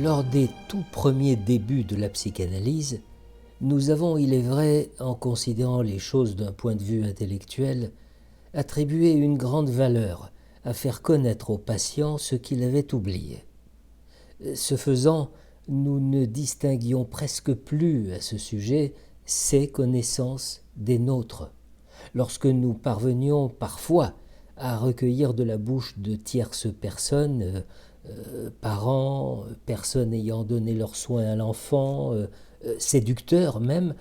Lors des tout premiers débuts de la psychanalyse, nous avons, il est vrai, en considérant les choses d'un point de vue intellectuel, attribué une grande valeur à faire connaître au patient ce qu'il avait oublié. Ce faisant, nous ne distinguions presque plus à ce sujet ses connaissances des nôtres. Lorsque nous parvenions parfois à recueillir de la bouche de tierces personnes, parents, personnes ayant donné leurs soins à l'enfant, séducteurs même,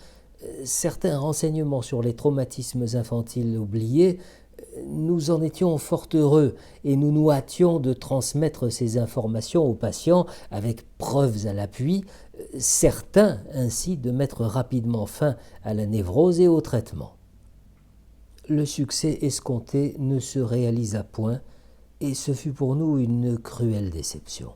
certains renseignements sur les traumatismes infantiles oubliés, nous en étions fort heureux et nous nous hâtions de transmettre ces informations aux patients avec preuves à l'appui, certains ainsi de mettre rapidement fin à la névrose et au traitement. Le succès escompté ne se réalisa point et ce fut pour nous une cruelle déception.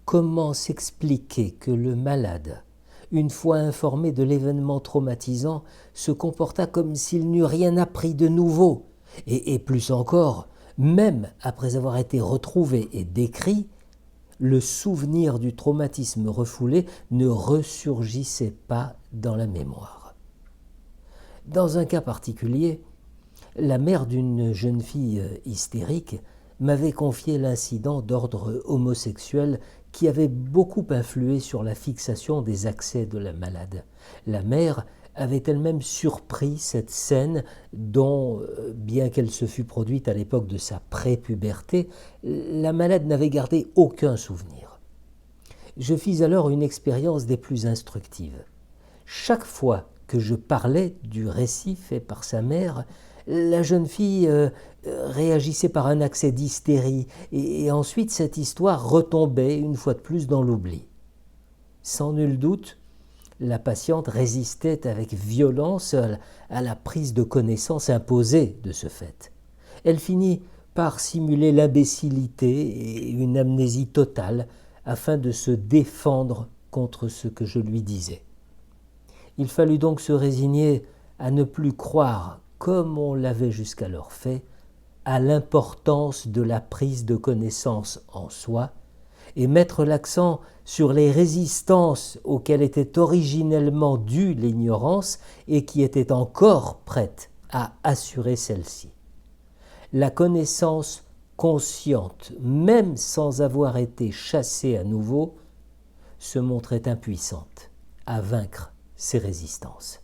Comment s'expliquer que le malade, une fois informé de l'événement traumatisant, se comporta comme s'il n'eût rien appris de nouveau, et plus encore, même après avoir été retrouvé et décrit, le souvenir du traumatisme refoulé ne ressurgissait pas dans la mémoire. Dans un cas particulier, la mère d'une jeune fille hystérique m'avait confié l'incident d'ordre homosexuel qui avait beaucoup influé sur la fixation des accès de la malade. La mère avait elle-même surpris cette scène dont, bien qu'elle se fût produite à l'époque de sa prépuberté, la malade n'avait gardé aucun souvenir. Je fis alors une expérience des plus instructives. Chaque fois que je parlais du récit fait par sa mère, la jeune fille réagissait par un accès d'hystérie et ensuite cette histoire retombait une fois de plus dans l'oubli. Sans nul doute, la patiente résistait avec violence à la prise de connaissance imposée de ce fait. Elle finit par simuler l'imbécilité et une amnésie totale afin de se défendre contre ce que je lui disais. Il fallut donc se résigner à ne plus croire, comme on l'avait jusqu'alors fait, à l'importance de la prise de connaissance en soi et mettre l'accent sur les résistances auxquelles était originellement due l'ignorance et qui étaient encore prêtes à assurer celle-ci. La connaissance consciente, même sans avoir été chassée à nouveau, se montrait impuissante à vaincre ces résistances.